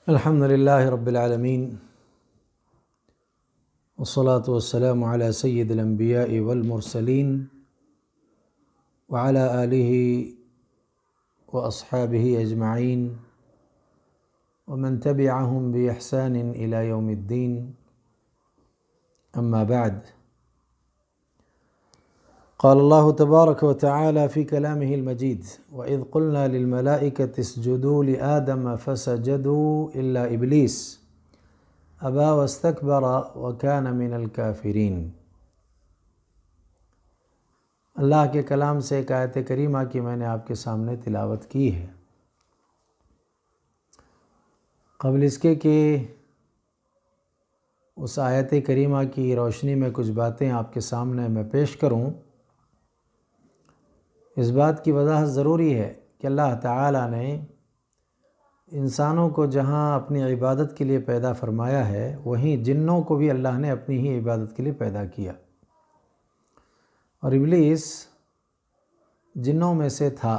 الحمد لله رب العالمين والصلاة والسلام على سيد الأنبياء والمرسلين وعلى آله وأصحابه أجمعين ومن تبعهم بإحسان إلى يوم الدين. أما بعد، قال الله تبارك وتعالى في كلامه المجيد: وإذ قلنا للملائكة اسجدوا لآدم فسجدوا إلا إبليس أبى واستكبر وكان من الكافرين۔ اللہ کے کلام سے ایک آیت کریمہ کی میں نے آپ کے سامنے تلاوت کی ہے۔ قبل اس کے کہ اس آیت کریمہ کی روشنی میں کچھ باتیں آپ کے سامنے میں پیش کروں، اس بات کی وضاحت ضروری ہے کہ اللہ تعالیٰ نے انسانوں کو جہاں اپنی عبادت کے لیے پیدا فرمایا ہے، وہیں جنوں کو بھی اللہ نے اپنی ہی عبادت کے لیے پیدا کیا، اور ابلیس جنوں میں سے تھا۔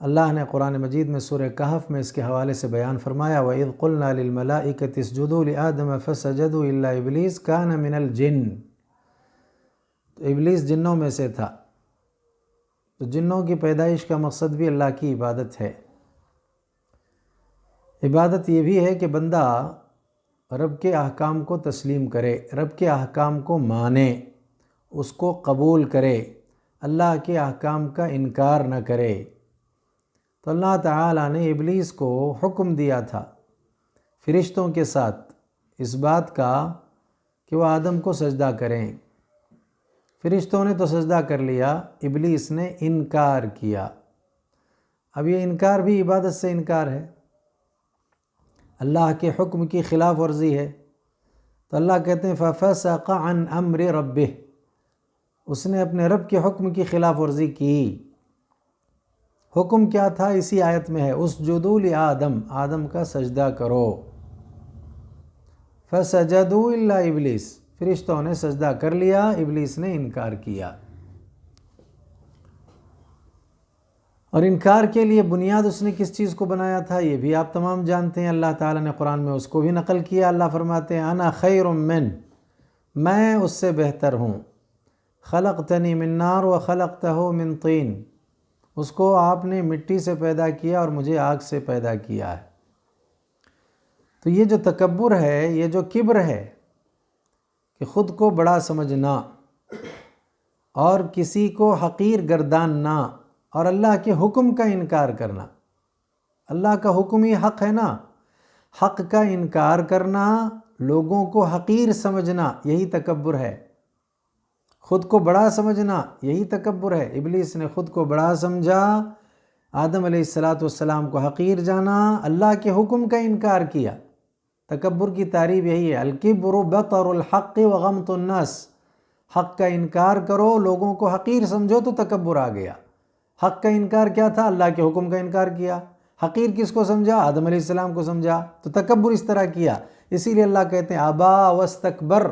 اللہ نے قرآن مجید میں سورہ کہف میں اس کے حوالے سے بیان فرمایا: وَإِذْ قُلْنَا لِلْمَلَائِكَةِ اسْجُدُوا لِآدَمَ فَسَجَدُوا إِلَّا إِبْلِيسَ كَانَ مِنَ الْجِنِّ۔ تو ابلیس جنوں میں سے تھا، تو جنوں کی پیدائش کا مقصد بھی اللہ کی عبادت ہے۔ عبادت یہ بھی ہے کہ بندہ رب کے احکام کو تسلیم کرے، رب کے احکام کو مانے، اس کو قبول کرے، اللہ کے احکام کا انکار نہ کرے۔ تو اللہ تعالیٰ نے ابلیس کو حکم دیا تھا فرشتوں کے ساتھ اس بات کا کہ وہ آدم کو سجدہ کریں۔ فرشتوں نے تو سجدہ کر لیا، ابلیس نے انکار کیا۔ اب یہ انکار بھی عبادت سے انکار ہے، اللہ کے حکم کی خلاف ورزی ہے۔ تو اللہ کہتے ہیں فَفَسَقَ عَنْ أَمْرِ رَبِّهِ، اس نے اپنے رب کے حکم کی خلاف ورزی کی۔ حکم کیا تھا؟ اسی آیت میں ہے: اسجدوا لآدم، آدم کا سجدہ کرو۔ فَسَجَدُوا إِلَّا إِبْلِيسَ، فرشتوں نے سجدہ کر لیا، ابلیس نے انکار کیا۔ اور انکار کے لیے بنیاد اس نے کس چیز کو بنایا تھا یہ بھی آپ تمام جانتے ہیں۔ اللہ تعالیٰ نے قرآن میں اس کو بھی نقل کیا۔ اللہ فرماتے ہیں: انا خیر من، میں اس سے بہتر ہوں، خلقتنی من نار و خلقتہ من طین، اس کو آپ نے مٹی سے پیدا کیا اور مجھے آگ سے پیدا کیا ہے۔ تو یہ جو تکبر ہے، یہ جو کبر ہے کہ خود کو بڑا سمجھنا اور کسی کو حقیر گرداننا اور اللہ کے حکم کا انکار کرنا، اللہ کا حکم ہی حق ہے نا، حق کا انکار کرنا، لوگوں کو حقیر سمجھنا، یہی تکبر ہے۔ خود کو بڑا سمجھنا، یہی تکبر ہے۔ ابلیس نے خود کو بڑا سمجھا، آدم علیہ السلام کو حقیر جانا، اللہ کے حکم کا انکار کیا۔ تکبر کی تعریف یہی ہے: الکبر بطر الحق وغمط الناس، حق کا انکار کرو، لوگوں کو حقیر سمجھو تو تکبر آ گیا۔ حق کا انکار کیا تھا؟ اللہ کے حکم کا انکار کیا۔ حقیر کس کو سمجھا؟ آدم علیہ السلام کو سمجھا، تو تکبر اس طرح کیا۔ اسی لیے اللہ کہتے ہیں ابا واستکبر،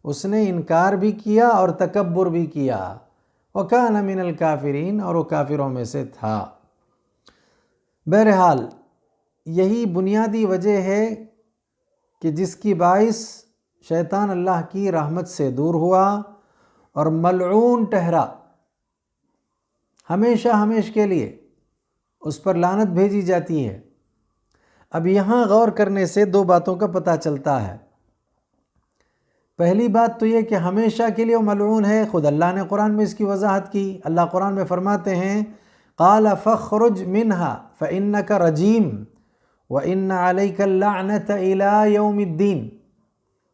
اس نے انکار بھی کیا اور تکبر بھی کیا۔ وَكَانَ مِنَ الْكَافِرِينَ، اور وہ کافروں میں سے تھا۔ بہرحال یہی بنیادی وجہ ہے کہ جس کی باعث شیطان اللہ کی رحمت سے دور ہوا اور ملعون ٹھہرا، ہمیشہ ہمیشہ کے لیے اس پر لعنت بھیجی جاتی ہے۔ اب یہاں غور کرنے سے دو باتوں کا پتہ چلتا ہے۔ پہلی بات تو یہ کہ ہمیشہ کے لیے وہ ملعون ہے، خود اللہ نے قرآن میں اس کی وضاحت کی۔ اللہ قرآن میں فرماتے ہیں: قال فاخرج منها فإنك رجيم وإن عليك اللعنة إلى يوم الدين،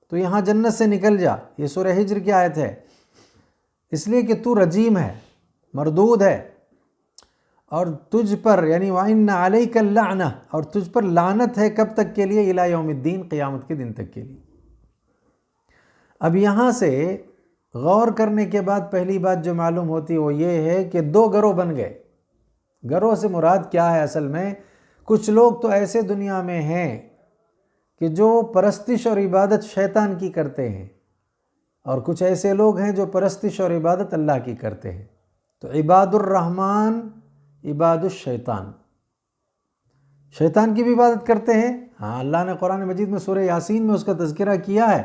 تو یہاں جنت سے نکل جا، یہ سورہ ہجر کی آیت ہے، اس لیے کہ تو رجیم ہے، مردود ہے، اور تجھ پر یعنی وَإِنَّ عَلَيْكَ اللَّعْنَةَ، اور تجھ پر لعنت ہے، کب تک کے لیے؟ إِلَى يَوْمِ الدِّينِ، قیامت کے دن تک کے لیے۔ اب یہاں سے غور کرنے کے بعد پہلی بات جو معلوم ہوتی وہ یہ ہے کہ دو گروہ بن گئے۔ گروہ سے مراد کیا ہے؟ اصل میں کچھ لوگ تو ایسے دنیا میں ہیں کہ جو پرستش اور عبادت شیطان کی کرتے ہیں، اور کچھ ایسے لوگ ہیں جو پرستش اور عبادت اللہ کی کرتے ہیں۔ تو عباد الرحمن، عباد الشیطان، شیطان کی بھی عبادت کرتے ہیں؟ ہاں، اللہ نے قرآن مجید میں سورہ یاسین میں اس کا تذکرہ کیا ہے۔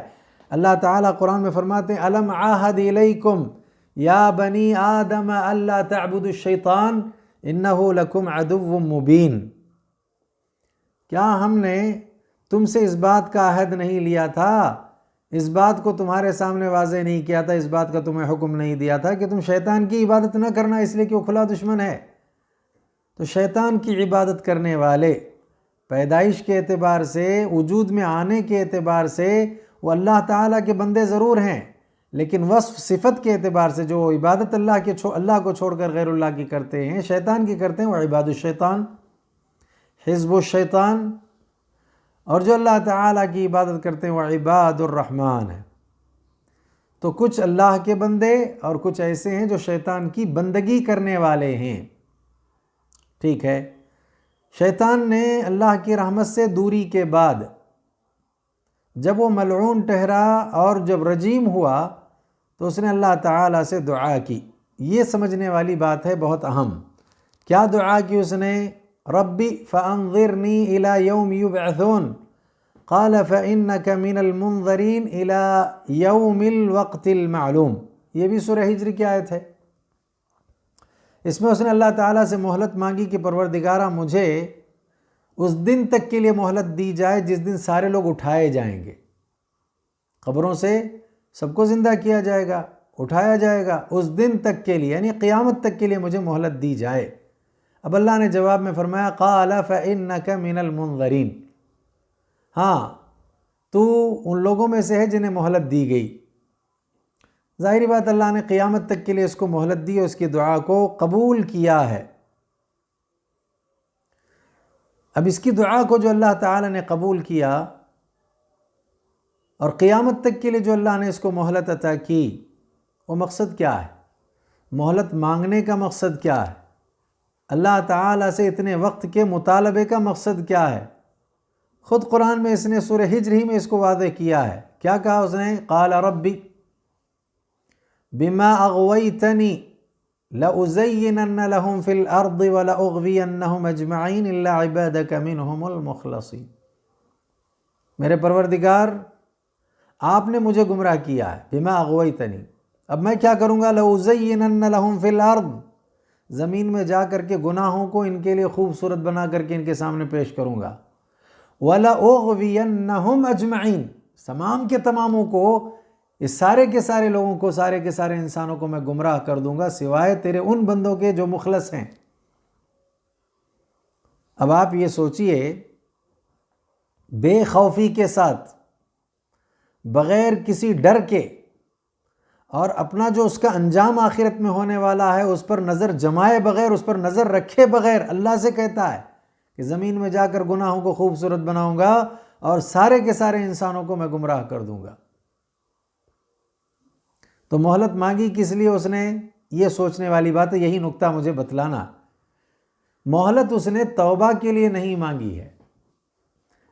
اللہ تعالیٰ قرآن میں فرماتے ہیں الم عاہد الیکم یا بنی آدم الا تعبدوا الشیطان انہ لکم عدو مبین۔ کیا ہم نے تم سے اس بات کا عہد نہیں لیا تھا، اس بات کو تمہارے سامنے واضح نہیں کیا تھا، اس بات کا تمہیں حکم نہیں دیا تھا کہ تم شیطان کی عبادت نہ کرنا، اس لیے کہ وہ کھلا دشمن ہے؟ تو شیطان کی عبادت کرنے والے پیدائش کے اعتبار سے، وجود میں آنے کے اعتبار سے وہ اللہ تعالیٰ کے بندے ضرور ہیں، لیکن وصف صفت کے اعتبار سے جو عبادت اللہ کو چھوڑ کر غیر اللہ کی کرتے ہیں، شیطان کی کرتے ہیں، وہ عباد الشیطان، حزب الشیطان۔ اور جو اللہ تعالیٰ کی عبادت کرتے ہیں وہ عباد الرحمن ہے۔ تو کچھ اللہ کے بندے اور کچھ ایسے ہیں جو شیطان کی بندگی کرنے والے ہیں۔ ٹھیک ہے، شیطان نے اللہ کی رحمت سے دوری کے بعد جب وہ ملعون ٹھہرا اور جب رجیم ہوا تو اس نے اللہ تعالیٰ سے دعا کی۔ یہ سمجھنے والی بات ہے، بہت اہم۔ کیا دعا کی اس نے؟ ربی فانظرنی الی یوم یبعثون قال فانک من المنظرین الی یوم الوقت المعلوم۔ یہ بھی سورہ ہجر کی آیت ہے۔ اس میں اس نے اللہ تعالیٰ سے مہلت مانگی کہ پروردگارہ مجھے اس دن تک کے لیے مہلت دی جائے جس دن سارے لوگ اٹھائے جائیں گے، قبروں سے سب کو زندہ کیا جائے گا، اٹھایا جائے گا، اس دن تک کے لیے یعنی قیامت تک کے لیے مجھے مہلت دی جائے۔ اب اللہ نے جواب میں فرمایا قال فإنک من المنظرین، ہاں تو ان لوگوں میں سے ہے جنہیں مہلت دی گئی۔ ظاہری بات اللہ نے قیامت تک کے لیے اس کو مہلت دی اور اس کی دعا کو قبول کیا ہے۔ اب اس کی دعا کو جو اللہ تعالیٰ نے قبول کیا اور قیامت تک کے لیے جو اللہ نے اس کو مہلت عطا کی، وہ مقصد کیا ہے؟ مہلت مانگنے کا مقصد کیا ہے؟ اللہ تعالیٰ سے اتنے وقت کے مطالبے کا مقصد کیا ہے؟ خود قرآن میں اس نے سورہ ہجر ہی میں اس کو واضح کیا ہے۔ کیا کہا اس نے؟ قال ربی بما اغویتنی لأزینن لهم فی الارض ولأغوینہم اجمعین الا عبادک منہم المخلصین۔ میرے پروردگار، آپ نے مجھے گمراہ کیا ہے، بما اغویتنی، اب میں کیا کروں گا؟ لأزینن لهم فی الارض، زمین میں جا کر کے گناہوں کو ان کے لیے خوبصورت بنا کر کے ان کے سامنے پیش کروں گا۔ وَلَأُغْوِيَنَّهُمْ أَجْمَعِينَ، تمام کے تماموں کو، اس سارے کے سارے لوگوں کو، سارے کے سارے انسانوں کو میں گمراہ کر دوں گا سوائے تیرے ان بندوں کے جو مخلص ہیں۔ اب آپ یہ سوچئے، بے خوفی کے ساتھ، بغیر کسی ڈر کے، اور اپنا جو اس کا انجام آخرت میں ہونے والا ہے اس پر نظر جمائے بغیر، اس پر نظر رکھے بغیر اللہ سے کہتا ہے کہ زمین میں جا کر گناہوں کو خوبصورت بناؤں گا اور سارے کے سارے انسانوں کو میں گمراہ کر دوں گا۔ تو مہلت مانگی کس لیے اس نے؟ یہ سوچنے والی بات ہے، یہی نکتہ مجھے بتلانا۔ مہلت اس نے توبہ کے لیے نہیں مانگی ہے،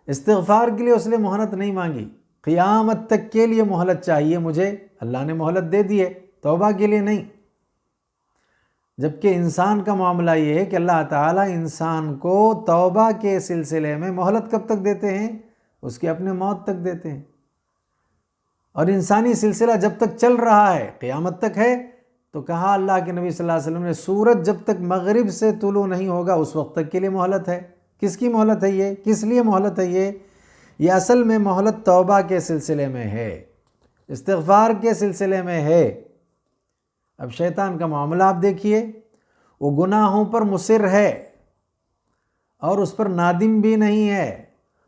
استغفار کے لیے اس نے مہلت نہیں مانگی، قیامت تک کے لیے مہلت چاہیے مجھے، اللہ نے مہلت دے دی ہے، توبہ کے لیے نہیں۔ جبکہ انسان کا معاملہ یہ ہے کہ اللہ تعالیٰ انسان کو توبہ کے سلسلے میں مہلت کب تک دیتے ہیں؟ اس کے اپنے موت تک دیتے ہیں۔ اور انسانی سلسلہ جب تک چل رہا ہے، قیامت تک ہے، تو کہا اللہ کے نبی صلی اللہ علیہ وسلم نے سورج جب تک مغرب سے طلوع نہیں ہوگا اس وقت تک کے لیے مہلت ہے۔ کس کی مہلت ہے یہ؟ کس لیے مہلت ہے یہ اصل میں مہلت توبہ کے سلسلے میں ہے، استغفار کے سلسلے میں ہے۔ اب شیطان کا معاملہ آپ دیکھیے، وہ گناہوں پر مصر ہے اور اس پر نادم بھی نہیں ہے،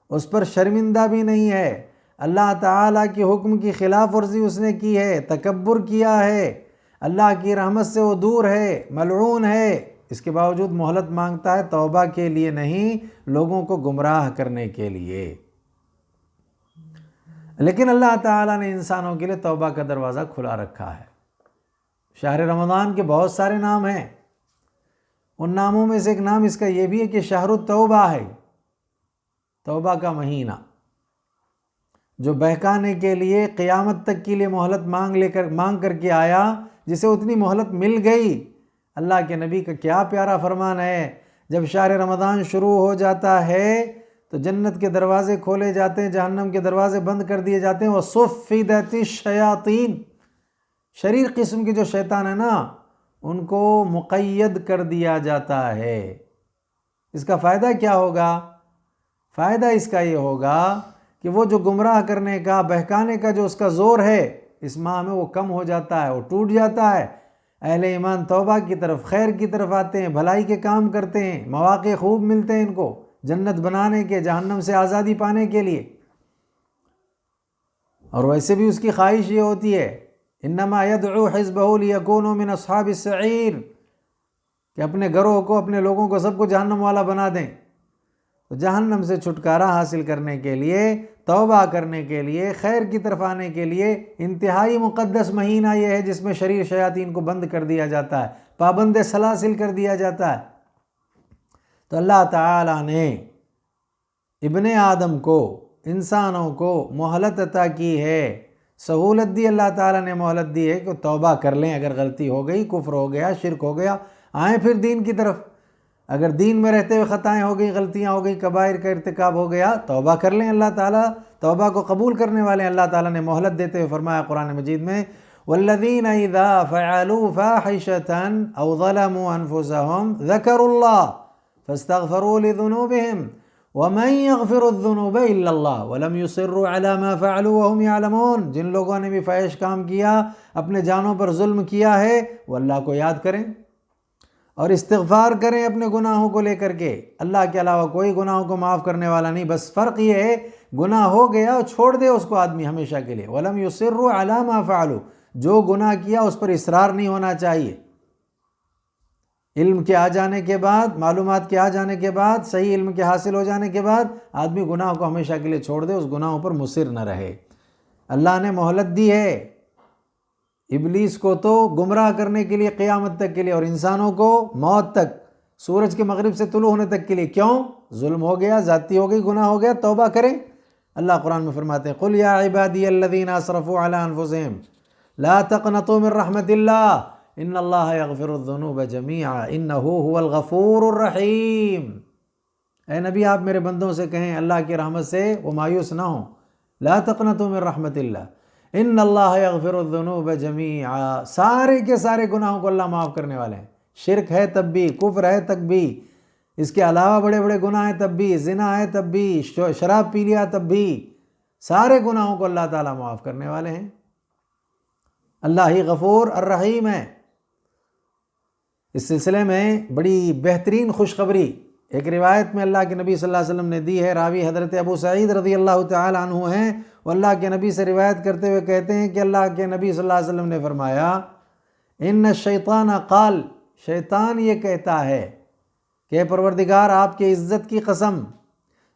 اس پر شرمندہ بھی نہیں ہے۔ اللہ تعالیٰ کے حکم کی خلاف ورزی اس نے کی ہے، تکبر کیا ہے، اللہ کی رحمت سے وہ دور ہے، ملعون ہے، اس کے باوجود مہلت مانگتا ہے توبہ کے لیے نہیں، لوگوں کو گمراہ کرنے کے لیے۔ لیکن اللہ تعالیٰ نے انسانوں کے لیے توبہ کا دروازہ کھلا رکھا ہے۔ شہر رمضان کے بہت سارے نام ہیں، ان ناموں میں سے ایک نام اس کا یہ بھی ہے کہ شہر التوبہ ہے، توبہ کا مہینہ، جو بہکانے کے لیے قیامت تک کے لیے مہلت مانگ کر کے آیا، جسے اتنی مہلت مل گئی۔ اللہ کے نبی کا کیا پیارا فرمان ہے، جب شہر رمضان شروع ہو جاتا ہے تو جنت کے دروازے کھولے جاتے ہیں، جہنم کے دروازے بند کر دیے جاتے ہیں۔ وَصُفِّدَتِ الشَّيَاطِينُ، شریر قسم کے جو شیطان ہیں نا ان کو مقید کر دیا جاتا ہے۔ اس کا فائدہ کیا ہوگا؟ فائدہ اس کا یہ ہوگا کہ وہ جو گمراہ کرنے کا، بہکانے کا جو اس کا زور ہے اس ماہ میں وہ کم ہو جاتا ہے، وہ ٹوٹ جاتا ہے۔ اہل ایمان توبہ کی طرف، خیر کی طرف آتے ہیں، بھلائی کے کام کرتے ہیں، مواقع خوب ملتے ہیں ان کو جنت بنانے کے، جہنم سے آزادی پانے کے لیے۔ اور ویسے بھی اس کی خواہش یہ ہوتی ہے انما یدعو حزبہ لیکونوا من اصحاب السعیر، کہ اپنے گروہ کو، اپنے لوگوں کو، سب کو جہنم والا بنا دیں۔ تو جہنم سے چھٹکارا حاصل کرنے کے لیے، توبہ کرنے کے لیے، خیر کی طرف آنے کے لیے انتہائی مقدس مہینہ یہ ہے جس میں شریر شیاطین کو بند کر دیا جاتا ہے، پابند سلاسل کر دیا جاتا ہے۔ تو اللہ تعالیٰ نے ابن آدم کو، انسانوں کو مہلت عطا کی ہے، سہولت دی، اللہ تعالیٰ نے مہلت دی ہے کہ توبہ کر لیں۔ اگر غلطی ہو گئی، کفر ہو گیا، شرک ہو گیا، آئیں پھر دین کی طرف۔ اگر دین میں رہتے ہوئے خطائیں ہو گئی، غلطیاں ہو گئی، کبائر کا ارتکاب ہو گیا، توبہ کر لیں۔ اللہ تعالیٰ توبہ کو قبول کرنے والے ہیں۔ اللہ تعالیٰ نے مہلت دیتے ہوئے فرمایا قرآن مجید میں والذین اذا فعلوا فاحشة او ظلموا انفسهم ذکروا اللہ فاستغفروا لذنوبهم ومن يغفر الذنوب الا اللہ ولم يصروا على ما فعلوا وهم يعلمون، جن لوگوں نے بھی فحش کام کیا، اپنے جانوں پر ظلم کیا ہے، وہ اللہ کو یاد کریں اور استغفار کریں اپنے گناہوں کو لے کر کے۔ اللہ کے علاوہ کوئی گناہوں کو معاف کرنے والا نہیں، بس فرق یہ ہے گناہ ہو گیا چھوڑ دے اس کو آدمی ہمیشہ کے لیے۔ وَلَمْ يُصِرُّوا عَلَى مَا فَعَلُوا، جو گناہ کیا اس پر اصرار نہیں ہونا چاہیے۔ علم کے آ جانے کے بعد، معلومات کے آ جانے کے بعد، صحیح علم کے حاصل ہو جانے کے بعد آدمی گناہ کو ہمیشہ کے لیے چھوڑ دے، اس گناہوں پر مصر نہ رہے۔ اللہ نے مہلت دی ہے ابلیس کو تو گمراہ کرنے کے لیے قیامت تک کے لیے، اور انسانوں کو موت تک، سورج کے مغرب سے طلوع ہونے تک کے لیے۔ کیوں؟ ظلم ہو گیا، زیادتی ہو گئی، گناہ ہو گیا، توبہ کریں۔ اللہ قرآن میں فرماتے ہیں قُلْ يَا عِبَادِيَ الَّذِينَ أَسْرَفُوا عَلَىٰ أَنفُسِهِمْ لَا تَقْنَطُوا مِن رَحْمَةِ اللَّهِ إِنَّ اللَّهَ يَغْفِرُ الذُّنُوبَ جَمِيعًا إِنَّهُ هُوَ الْغَفُورُ الرَّحِيمُ۔ اے نبی آپ میرے بندوں سے کہیں اللہ کی رحمت سے وہ مایوس نہ ہوں۔ لا تقنطوا من رحمت اللہ ان اللہ یغفر الذنوب جمیعا، سارے کے سارے گناہوں کو اللہ معاف کرنے والے ہیں۔ شرک ہے تب بھی، کفر ہے تب بھی، اس کے علاوہ بڑے بڑے گناہ ہیں تب بھی، زنا ہے تب بھی، شراب پی لیا تب بھی، سارے گناہوں کو اللہ تعالیٰ معاف کرنے والے ہیں۔ اللہ ہی غفور الرحیم ہے۔ اس سلسلے میں بڑی بہترین خوشخبری ایک روایت میں اللہ کے نبی صلی اللہ علیہ وسلم نے دی ہے۔ راوی حضرت ابو سعید رضی اللہ تعالی عنہ ہیں، وہ اللہ کے نبی سے روایت کرتے ہوئے کہتے ہیں کہ اللہ کے نبی صلی اللہ علیہ وسلم نے فرمایا ان الشیطان قال، شیطان یہ کہتا ہے کہ پروردگار آپ کے عزت کی قسم،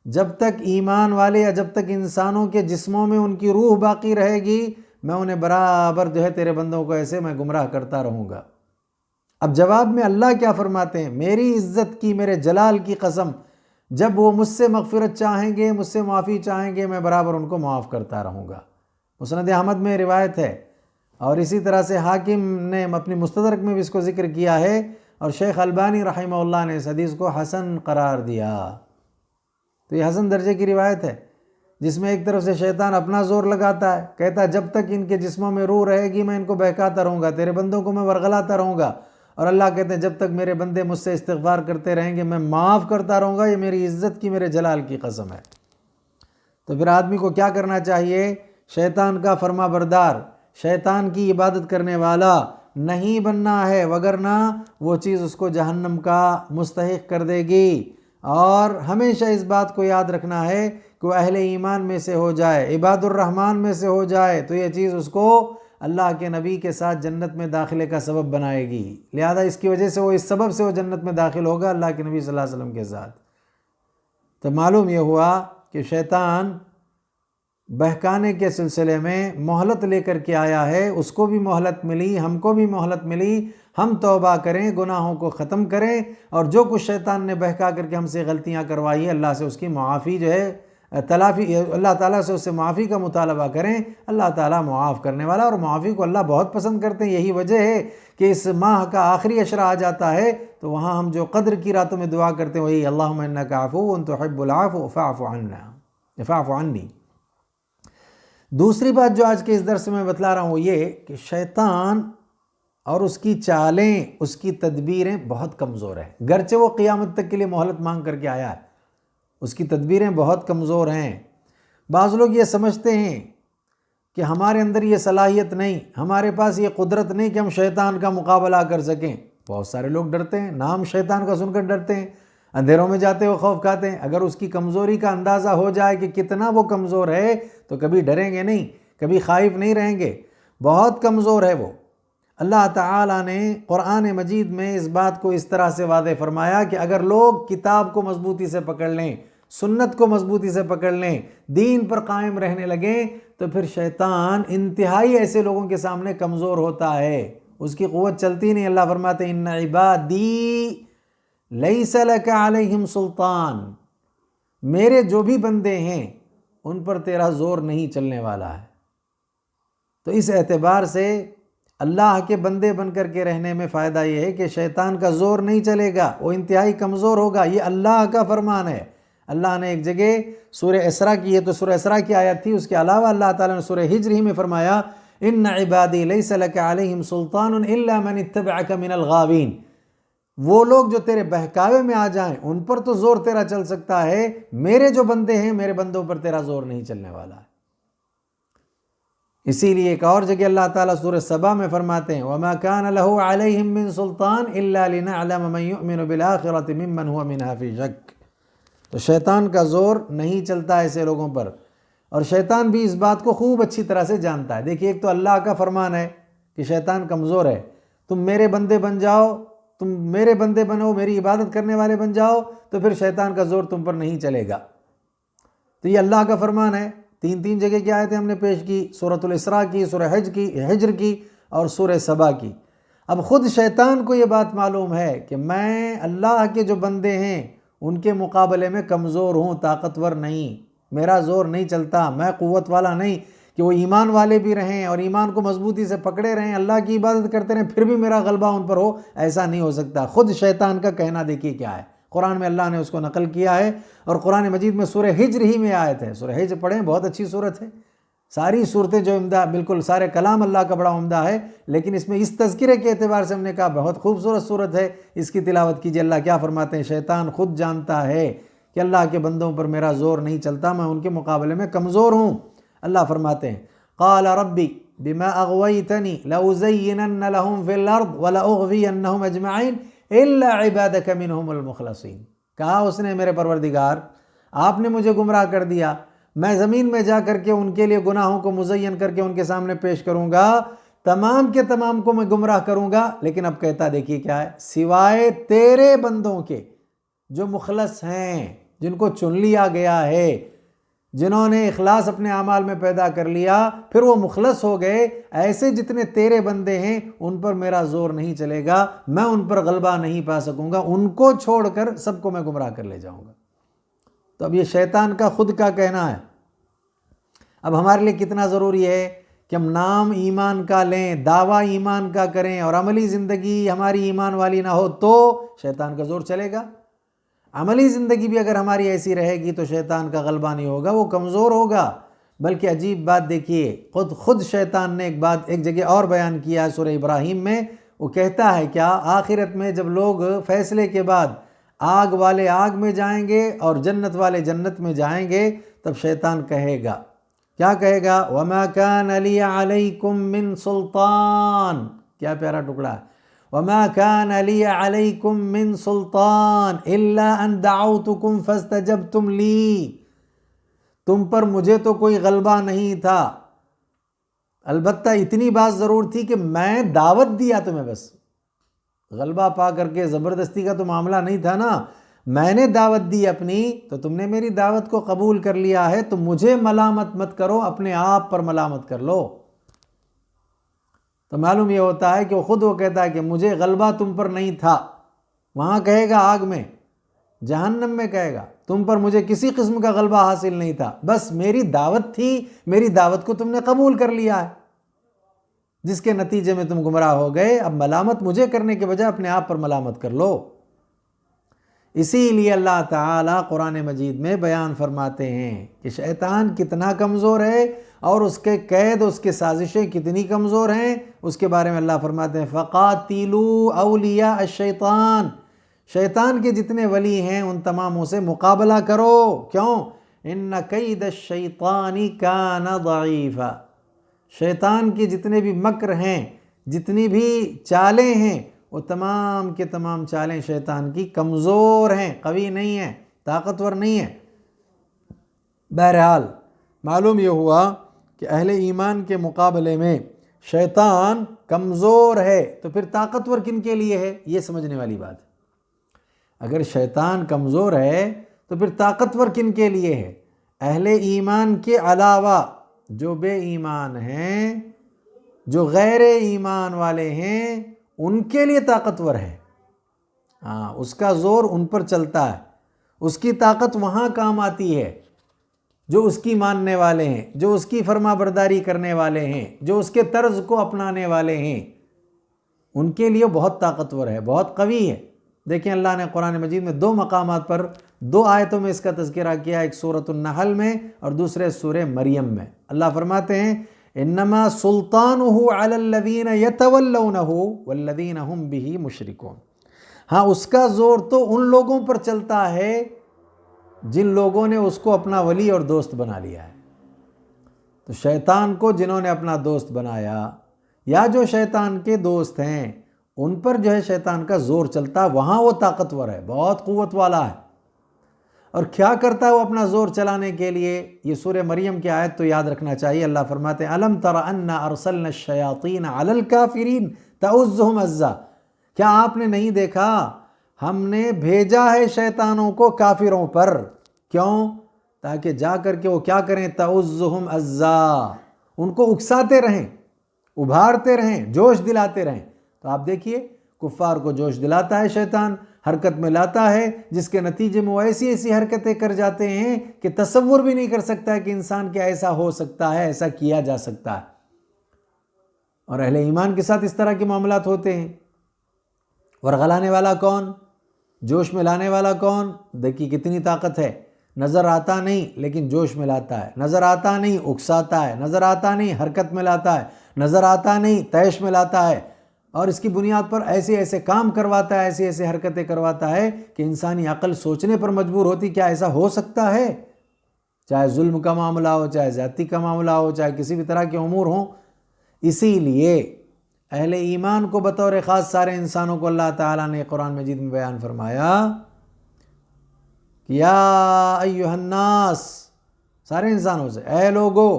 جب تک ایمان والے یا جب تک انسانوں کے جسموں میں ان کی روح باقی رہے گی میں انہیں برابر جو ہے تیرے بندوں کو ایسے میں گمراہ کرتا رہوں گا۔ اب جواب میں اللہ کیا فرماتے ہیں؟ میری عزت کی، میرے جلال کی قسم، جب وہ مجھ سے مغفرت چاہیں گے، مجھ سے معافی چاہیں گے، میں برابر ان کو معاف کرتا رہوں گا۔ مسند احمد میں روایت ہے، اور اسی طرح سے حاکم نے اپنی مستدرک میں بھی اس کو ذکر کیا ہے، اور شیخ البانی رحمہ اللہ نے اس حدیث کو حسن قرار دیا۔ تو یہ حسن درجے کی روایت ہے، جس میں ایک طرف سے شیطان اپنا زور لگاتا ہے، کہتا ہے جب تک ان کے جسموں میں روح رہے گی میں ان کو بہکاتا رہوں گا، تیرے بندوں کو میں ورغلاتا رہوں گا، اور اللہ کہتے ہیں جب تک میرے بندے مجھ سے استغفار کرتے رہیں گے میں معاف کرتا رہوں گا، یہ میری عزت کی، میرے جلال کی قسم ہے۔ تو پھر آدمی کو کیا کرنا چاہیے؟ شیطان کا فرما بردار، شیطان کی عبادت کرنے والا نہیں بننا ہے، وگرنہ وہ چیز اس کو جہنم کا مستحق کر دے گی۔ اور ہمیشہ اس بات کو یاد رکھنا ہے کہ وہ اہل ایمان میں سے ہو جائے، عباد الرحمن میں سے ہو جائے تو یہ چیز اس کو اللہ کے نبی کے ساتھ جنت میں داخلے کا سبب بنائے گی، لہذا اس کی وجہ سے وہ، اس سبب سے وہ جنت میں داخل ہوگا اللہ کے نبی صلی اللہ علیہ وسلم کے ساتھ۔ تو معلوم یہ ہوا کہ شیطان بہکانے کے سلسلے میں مہلت لے کر کے آیا ہے، اس کو بھی مہلت ملی، ہم کو بھی مہلت ملی، ہم توبہ کریں، گناہوں کو ختم کریں، اور جو کچھ شیطان نے بہکا کر کے ہم سے غلطیاں کروائی ہے اللہ سے اس کی معافی جو ہے تلافی اللہ تعالیٰ سے اس سے معافی کا مطالبہ کریں، اللہ تعالیٰ معاف کرنے والا، اور معافی کو اللہ بہت پسند کرتے ہیں۔ یہی وجہ ہے کہ اس ماہ کا آخری عشرہ آ جاتا ہے تو وہاں ہم جو قدر کی راتوں میں دعا کرتے ہیں وہی اللہم انک عفو تحب العفو فاعف عنا فاعف عنی۔ دوسری بات جو آج کے اس درس میں بتلا رہا ہوں وہ یہ کہ شیطان اور اس کی چالیں، اس کی تدبیریں بہت کمزور ہیں، گرچہ وہ قیامت تک کے لیے مہلت مانگ کر کے آیا ہے، اس کی تدبیریں بہت کمزور ہیں۔ بعض لوگ یہ سمجھتے ہیں کہ ہمارے اندر یہ صلاحیت نہیں، ہمارے پاس یہ قدرت نہیں کہ ہم شیطان کا مقابلہ کر سکیں۔ بہت سارے لوگ ڈرتے ہیں، نام شیطان کا سن کر ڈرتے ہیں، اندھیروں میں جاتے ہوئے خوف کھاتے ہیں۔ اگر اس کی کمزوری کا اندازہ ہو جائے کہ کتنا وہ کمزور ہے تو کبھی ڈریں گے نہیں، کبھی خائف نہیں رہیں گے، بہت کمزور ہے وہ۔ اللہ تعالیٰ نے قرآن مجید میں اس بات کو اس طرح سے واضح فرمایا کہ اگر لوگ کتاب کو مضبوطی سے پکڑ لیں، سنت کو مضبوطی سے پکڑ لیں، دین پر قائم رہنے لگیں، تو پھر شیطان انتہائی ایسے لوگوں کے سامنے کمزور ہوتا ہے، اس کی قوت چلتی نہیں۔ اللہ فرماتے ہیں ان عبادی لیس لک علیہم سلطان، میرے جو بھی بندے ہیں ان پر تیرا زور نہیں چلنے والا ہے۔ تو اس اعتبار سے اللہ کے بندے بن کر کے رہنے میں فائدہ یہ ہے کہ شیطان کا زور نہیں چلے گا، وہ انتہائی کمزور ہوگا۔ یہ اللہ کا فرمان ہے۔ اللہ نے ایک جگہ سورہ اسراء کی، یہ تو سورہ اسراء کی آیت تھی، اس کے علاوہ اللہ تعالیٰ نے سورہ ہجر ہی میں فرمایا ان عبادی لیس لک علیہم سلطان الا من اتبعک من الغاوین، وہ لوگ جو تیرے بہکاوے میں آ جائیں ان پر تو زور تیرا چل سکتا ہے، میرے جو بندے ہیں میرے بندوں پر تیرا زور نہیں چلنے والا ہے۔ اسی لیے ایک اور جگہ اللہ تعالیٰ سورہ سبا میں فرماتے ہیں وَمَا كَانَ لَهُ عَلَيْهِم مِّن سُلْطَانٍ إِلَّا لِنَعْلَمَ مَن يُؤْمِنُ بِالْآخِرَةِ مِمَّنْ هُوَ مِنْهَا فِي شَكٍّ۔ تو شیطان کا زور نہیں چلتا ایسے لوگوں پر، اور شیطان بھی اس بات کو خوب اچھی طرح سے جانتا ہے۔ دیکھیے ایک تو اللہ کا فرمان ہے کہ شیطان کمزور ہے، تم میرے بندے بن جاؤ، تم میرے بندے بنو، میری عبادت کرنے والے بن جاؤ، تو پھر شیطان کا زور تم پر نہیں چلے گا۔ تو یہ اللہ کا فرمان ہے۔ تین جگہ کی آیتیں ہم نے پیش کی، سورۃ الاسراء کی، سورہ ہجر کی اور سورہ سبا کی۔ اب خود شیطان کو یہ بات معلوم ہے کہ میں اللہ کے جو بندے ہیں ان کے مقابلے میں کمزور ہوں، طاقتور نہیں، میرا زور نہیں چلتا، میں قوت والا نہیں کہ وہ ایمان والے بھی رہیں اور ایمان کو مضبوطی سے پکڑے رہیں، اللہ کی عبادت کرتے رہیں، پھر بھی میرا غلبہ ان پر ہو، ایسا نہیں ہو سکتا۔ خود شیطان کا کہنا دیکھیے کیا ہے، قرآن میں اللہ نے اس کو نقل کیا ہے، اور قرآن مجید میں سورہ ہجر ہی میں آیت ہے۔ سورہ ہجر پڑھیں، بہت اچھی صورت ہے۔ ساری صورتیں جو عمدہ، بالکل سارے کلام اللہ کا بڑا عمدہ ہے، لیکن اس میں اس تذکرے کے اعتبار سے ہم نے کہا بہت خوبصورت صورت ہے، اس کی تلاوت کیجیے۔ اللہ کیا فرماتے ہیں، شیطان خود جانتا ہے کہ اللہ کے بندوں پر میرا زور نہیں چلتا، میں ان کے مقابلے میں کمزور ہوں۔ اللہ فرماتے ہیں قال ربی بما اغویتنی لأزینن لهم فی الارض ولأغوینہم اجمعین الا عبادک منہم المخلصین۔ کہا اس نے میرے پروردگار آپ نے مجھے گمراہ کر دیا، میں زمین میں جا کر کے ان کے لیے گناہوں کو مزین کر کے ان کے سامنے پیش کروں گا، تمام کے تمام کو میں گمراہ کروں گا، لیکن اب کہتا دیکھیے کیا ہے، سوائے تیرے بندوں کے جو مخلص ہیں، جن کو چن لیا گیا ہے، جنہوں نے اخلاص اپنے اعمال میں پیدا کر لیا، پھر وہ مخلص ہو گئے، ایسے جتنے تیرے بندے ہیں ان پر میرا زور نہیں چلے گا، میں ان پر غلبہ نہیں پا سکوں گا، ان کو چھوڑ کر سب کو میں گمراہ کر لے جاؤں گا۔ تو اب یہ شیطان کا خود کا کہنا ہے۔ اب ہمارے لیے کتنا ضروری ہے کہ ہم نام ایمان کا لیں، دعویٰ ایمان کا کریں، اور عملی زندگی ہماری ایمان والی نہ ہو تو شیطان کا زور چلے گا۔ عملی زندگی بھی اگر ہماری ایسی رہے گی تو شیطان کا غلبہ نہیں ہوگا، وہ کمزور ہوگا۔ بلکہ عجیب بات دیکھیے، خود شیطان نے ایک جگہ اور بیان کیا ہے سورہ ابراہیم میں، وہ کہتا ہے کیا، آخرت میں جب لوگ فیصلے کے بعد آگ والے آگ میں جائیں گے اور جنت والے جنت میں جائیں گے، تب شیطان کہے گا، کیا کہے گا، وَمَا كَانَ لِيَ عَلَيْكُم مِّن سُلْطَان۔ کیا پیارا ٹکڑا ہے، وَمَا كَانَ لِيَ عَلَيْكُم مِّن سُلْطَان إِلَّا أَن دَعَوْتُكُمْ فَاسْتَجَبْتُمْ لِي۔ تم پر مجھے تو کوئی غلبہ نہیں تھا، البتہ اتنی بات ضرور تھی کہ میں دعوت دیا تمہیں، بس غلبہ پا کر کے زبردستی کا تو معاملہ نہیں تھا نا، میں نے دعوت دی اپنی، تو تم نے میری دعوت کو قبول کر لیا ہے، تو مجھے ملامت مت کرو، اپنے آپ پر ملامت کر لو۔ تو معلوم یہ ہوتا ہے کہ وہ کہتا ہے کہ مجھے غلبہ تم پر نہیں تھا، وہاں کہے گا آگ میں، جہنم میں کہے گا، تم پر مجھے کسی قسم کا غلبہ حاصل نہیں تھا، بس میری دعوت تھی، میری دعوت کو تم نے قبول کر لیا ہے، جس کے نتیجے میں تم گمراہ ہو گئے۔ اب ملامت مجھے کرنے کے بجائے اپنے آپ پر ملامت کر لو۔ اسی لیے اللہ تعالیٰ قرآن مجید میں بیان فرماتے ہیں کہ شیطان کتنا کمزور ہے اور اس کے قید، اس کے سازشیں کتنی کمزور ہیں۔ اس کے بارے میں اللہ فرماتے ہیں فَقَاتِلُوا أَوْلِيَاءَ الشَّيْطَانِ، شیطان کے جتنے ولی ہیں ان تماموں سے مقابلہ کرو۔ کیوں؟ إِنَّ كَيْدَ الشَّيْطَانِ كَانَ ضَعِيفًا، شیطان کے جتنے بھی مکر ہیں، جتنی بھی چالیں ہیں، وہ تمام کے تمام چالیں شیطان کی کمزور ہیں، قوی نہیں ہیں، طاقتور نہیں ہیں۔ بہرحال معلوم یہ ہوا کہ اہل ایمان کے مقابلے میں شیطان کمزور ہے، تو پھر طاقتور کن کے لیے ہے؟ یہ سمجھنے والی بات ہے۔ اگر شیطان کمزور ہے تو پھر طاقتور کن کے لیے ہے؟ اہل ایمان کے علاوہ جو بے ایمان ہیں، جو غیر ایمان والے ہیں، ان کے لیے طاقتور ہے۔ ہاں، اس کا زور ان پر چلتا ہے، اس کی طاقت وہاں کام آتی ہے جو اس کی ماننے والے ہیں، جو اس کی فرما برداری کرنے والے ہیں، جو اس کے طرز کو اپنانے والے ہیں، ان کے لیے بہت طاقتور ہے، بہت قوی ہے۔ دیکھیں اللہ نے قرآن مجید میں 2 مقامات پر 2 آیتوں میں اس کا تذکرہ کیا، ایک سورۃ النحل میں اور دوسرے سورہ مریم میں۔ اللہ فرماتے ہیں انما سلطانہ علی الذین یتولونہ والذین ہم بہ مشرکون، ہاں اس کا زور تو ان لوگوں پر چلتا ہے جن لوگوں نے اس کو اپنا ولی اور دوست بنا لیا ہے۔ تو شیطان کو جنہوں نے اپنا دوست بنایا یا جو شیطان کے دوست ہیں ان پر جو ہے شیطان کا زور چلتا ہے، وہاں وہ طاقتور ہے، بہت قوت والا ہے۔ اور کیا کرتا ہے وہ اپنا زور چلانے کے لیے؟ یہ سورہ مریم کی آیت تو یاد رکھنا چاہیے۔ اللہ فرماتے ہیں الم تر انا ارسلنا الشیاطین علی الکافرین تعزهم عزا، کیا آپ نے نہیں دیکھا ہم نے بھیجا ہے شیطانوں کو کافروں پر؟ کیوں؟ تاکہ جا کر کے وہ کیا کریں؟ تعزهم عزا، ان کو اکساتے رہیں، ابھارتے رہیں، جوش دلاتے رہیں۔ تو آپ دیکھیے کفار کو جوش دلاتا ہے شیطان، حرکت میں لاتا ہے، جس کے نتیجے میں وہ ایسی ایسی حرکتیں کر جاتے ہیں کہ تصور بھی نہیں کر سکتا ہے کہ انسان کیا ایسا ہو سکتا ہے، ایسا کیا جا سکتا ہے۔ اور اہل ایمان کے ساتھ اس طرح کے معاملات ہوتے ہیں۔ ورغلانے والا کون؟ جوش میں لانے والا کون؟ دیکھیے کتنی طاقت ہے، نظر آتا نہیں لیکن جوش میں لاتا ہے، نظر آتا نہیں اکساتا ہے، نظر آتا نہیں حرکت میں لاتا ہے، نظر آتا نہیں طیش میں لاتا ہے، اور اس کی بنیاد پر ایسے ایسے کام کرواتا ہے، ایسی ایسے حرکتیں کرواتا ہے کہ انسانی عقل سوچنے پر مجبور ہوتی کیا ایسا ہو سکتا ہے؟ چاہے ظلم کا معاملہ ہو، چاہے زیادتی کا معاملہ ہو، چاہے کسی بھی طرح کے امور ہوں۔ اسی لیے اہل ایمان کو بطور خاص سارے انسانوں کو اللہ تعالیٰ نے قرآن مجید میں بیان فرمایا کہ یا ایھا الناس، سارے انسانوں سے، اے لوگو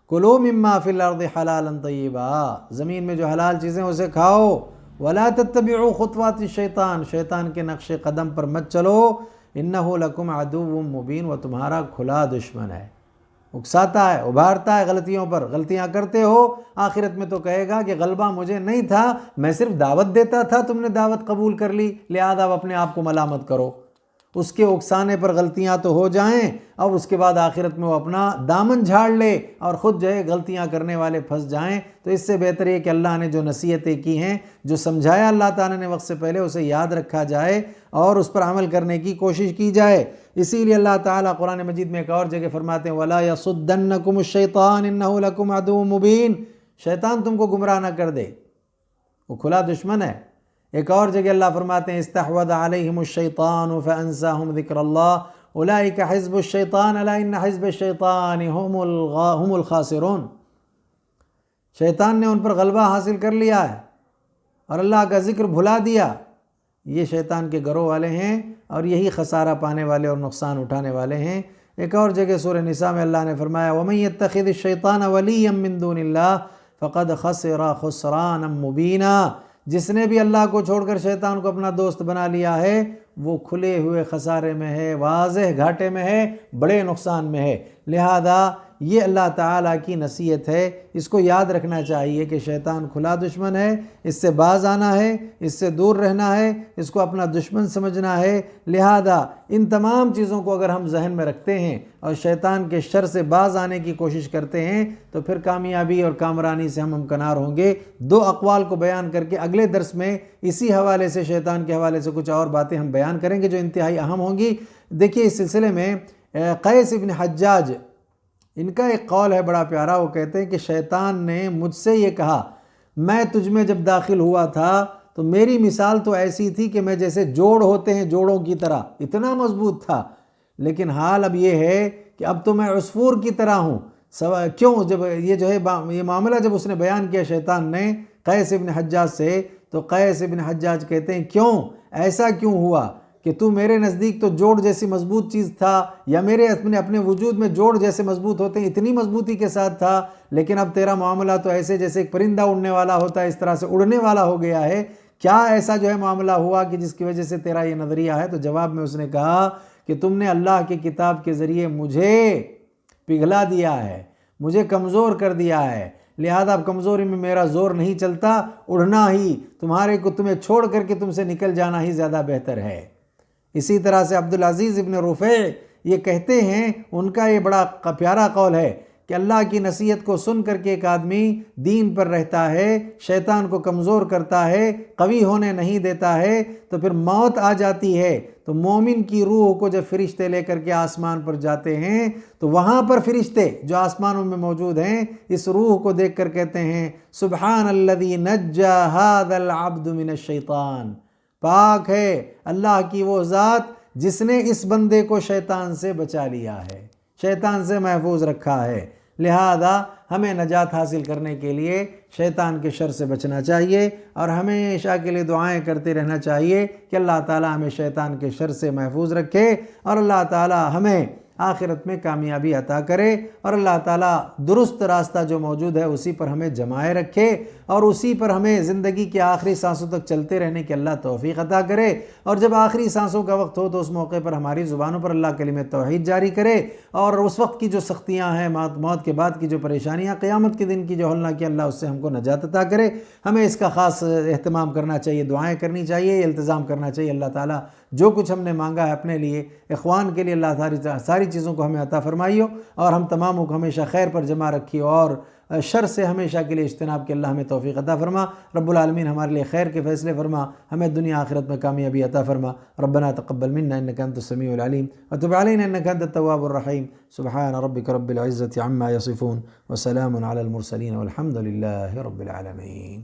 کلوا مما فی الارض حلالا طیبا، زمین میں جو حلال چیزیں اسے کھاؤ، ولا تتبعوا خطوات الشیطان، شیطان کے نقش قدم پر مت چلو، انہ لکم عدو مبین، وہ تمہارا کھلا دشمن ہے، اکساتا ہے، ابھارتا ہے غلطیوں پر، غلطیاں کرتے ہو، آخرت میں تو کہے گا کہ غلبہ مجھے نہیں تھا، میں صرف دعوت دیتا تھا، تم نے دعوت قبول کر لی، لہذا اب اپنے آپ کو ملامت کرو۔ اس کے اکسانے پر غلطیاں تو ہو جائیں اور اس کے بعد آخرت میں وہ اپنا دامن جھاڑ لے اور خود جو ہے غلطیاں کرنے والے پھنس جائیں۔ تو اس سے بہتر ہے کہ اللہ نے جو نصیحتیں کی ہیں، جو سمجھایا اللہ تعالیٰ نے وقت سے پہلے، اسے یاد رکھا جائے اور اس پر عمل کرنے کی کوشش کی جائے۔ اسی لیے اللہ تعالیٰ قرآن مجید میں ایک اور جگہ فرماتے ہیں وَلَا يَصُدَّنَّكُمُ الشَّيْطَانُ إِنَّهُ لَكُمْ عَدُوٌّ مُبِينٌ، شیطان تم کو گمراہ نہ کر دے، وہ کھلا دشمن ہے۔ ایک اور جگہ اللہ فرماتے ہیں استحوذ علیہم الشیطان فانساہم ذکر اللہ اولئک حزب الشیطان الا ان حزب الشیطان هم الخاسرون، شیطان نے ان پر غلبہ حاصل کر لیا ہے اور اللہ کا ذکر بھلا دیا، یہ شیطان کے گروہ والے ہیں اور یہی خسارہ پانے والے اور نقصان اٹھانے والے ہیں۔ ایک اور جگہ سورہ نساء میں اللہ نے فرمایا وَمَن يَتَّخِذِ الشَّيْطَانَ وَلِيًّا مِّن دُونِ اللَّهِ فَقَدْ خَسِرَ خُسْرَانًا مُّبِينًا، جس نے بھی اللہ کو چھوڑ کر شیطان کو اپنا دوست بنا لیا ہے وہ کھلے ہوئے خسارے میں ہے، واضح گھاٹے میں ہے، بڑے نقصان میں ہے۔ لہذا یہ اللہ تعالیٰ کی نصیحت ہے، اس کو یاد رکھنا چاہیے کہ شیطان کھلا دشمن ہے، اس سے باز آنا ہے، اس سے دور رہنا ہے، اس کو اپنا دشمن سمجھنا ہے۔ لہذا ان تمام چیزوں کو اگر ہم ذہن میں رکھتے ہیں اور شیطان کے شر سے باز آنے کی کوشش کرتے ہیں تو پھر کامیابی اور کامرانی سے ہم ہمکنار ہوں گے۔ دو اقوال کو بیان کر کے اگلے درس میں اسی حوالے سے، شیطان کے حوالے سے کچھ اور باتیں ہم بیان کریں گے جو انتہائی اہم ہوں گی۔ دیکھیے اس سلسلے میں قیس ابن حجاج، ان کا ایک قول ہے بڑا پیارا، وہ کہتے ہیں کہ شیطان نے مجھ سے یہ کہا، میں تجھ میں جب داخل ہوا تھا تو میری مثال تو ایسی تھی کہ میں جیسے جوڑ ہوتے ہیں جوڑوں کی طرح، اتنا مضبوط تھا، لیکن حال اب یہ ہے کہ اب تو میں عصفور کی طرح ہوں۔ کیوں؟ جب یہ جو ہے یہ معاملہ جب اس نے بیان کیا شیطان نے قیس ابن حجاج سے، تو قیس ابن حجاج کہتے ہیں کیوں ایسا کیوں ہوا کہ تو میرے نزدیک تو جوڑ جیسی مضبوط چیز تھا، یا میرے اپنے وجود میں جوڑ جیسے مضبوط ہوتے ہیں اتنی مضبوطی کے ساتھ تھا، لیکن اب تیرا معاملہ تو ایسے جیسے ایک پرندہ اڑنے والا ہوتا ہے اس طرح سے اڑنے والا ہو گیا ہے، کیا ایسا جو ہے معاملہ ہوا کہ جس کی وجہ سے تیرا یہ نظریہ ہے؟ تو جواب میں اس نے کہا کہ تم نے اللہ کی کتاب کے ذریعے مجھے پگھلا دیا ہے، مجھے کمزور کر دیا ہے، لہذا اب کمزوری میں میرا زور نہیں چلتا، اڑنا ہی تمہیں چھوڑ کر کے تم سے نکل جانا ہی زیادہ بہتر ہے۔ اسی طرح سے عبدالعزیز ابن رفیع یہ کہتے ہیں، ان کا یہ بڑا پیارا قول ہے کہ اللہ کی نصیحت کو سن کر کے ایک آدمی دین پر رہتا ہے، شیطان کو کمزور کرتا ہے، قوی ہونے نہیں دیتا ہے، تو پھر موت آ جاتی ہے تو مومن کی روح کو جب فرشتے لے کر کے آسمان پر جاتے ہیں تو وہاں پر فرشتے جو آسمانوں میں موجود ہیں اس روح کو دیکھ کر کہتے ہیں سبحان الذی نجا ھذا العبد من الشیطان، پاک ہے اللہ کی وہ ذات جس نے اس بندے کو شیطان سے بچا لیا ہے، شیطان سے محفوظ رکھا ہے۔ لہذا ہمیں نجات حاصل کرنے کے لیے شیطان کے شر سے بچنا چاہیے اور ہمیشہ کے لیے دعائیں کرتے رہنا چاہیے کہ اللہ تعالی ہمیں شیطان کے شر سے محفوظ رکھے اور اللہ تعالی ہمیں آخرت میں کامیابی عطا کرے، اور اللہ تعالیٰ درست راستہ جو موجود ہے اسی پر ہمیں جمائے رکھے اور اسی پر ہمیں زندگی کے آخری سانسوں تک چلتے رہنے کی اللہ توفیق عطا کرے، اور جب آخری سانسوں کا وقت ہو تو اس موقع پر ہماری زبانوں پر اللہ کلمہ توحید جاری کرے، اور اس وقت کی جو سختیاں ہیں، موت کے بعد کی جو پریشانیاں، قیامت کے دن کی جو ہولناکی کی، اللہ اس سے ہم کو نجات عطا کرے۔ ہمیں اس کا خاص اہتمام کرنا چاہیے، دعائیں کرنی چاہیے، التزام کرنا چاہیے۔ اللہ تعالیٰ جو کچھ ہم نے مانگا ہے اپنے لیے، اخوان کے لیے، اللہ ساری چیزوں کو ہمیں عطا فرمائیو، اور ہم تماموں کو ہمیشہ خیر پر جمع رکھیو، اور شر سے ہمیشہ کے لیے اجتناب کے اللہ ہمیں توفیق عطا فرما۔ رب العالمین ہمارے لیے خیر کے فیصلے فرما، ہمیں دنیا آخرت میں کامیابی عطا فرما۔ ربنا تقبل منا انک انت السمیع العلیم وتب علینا انک انت التواب الرحیم۔ سبحان ربک رب العزة عما یصفون وسلام علی المرسلین والحمد للہ رب العالمین۔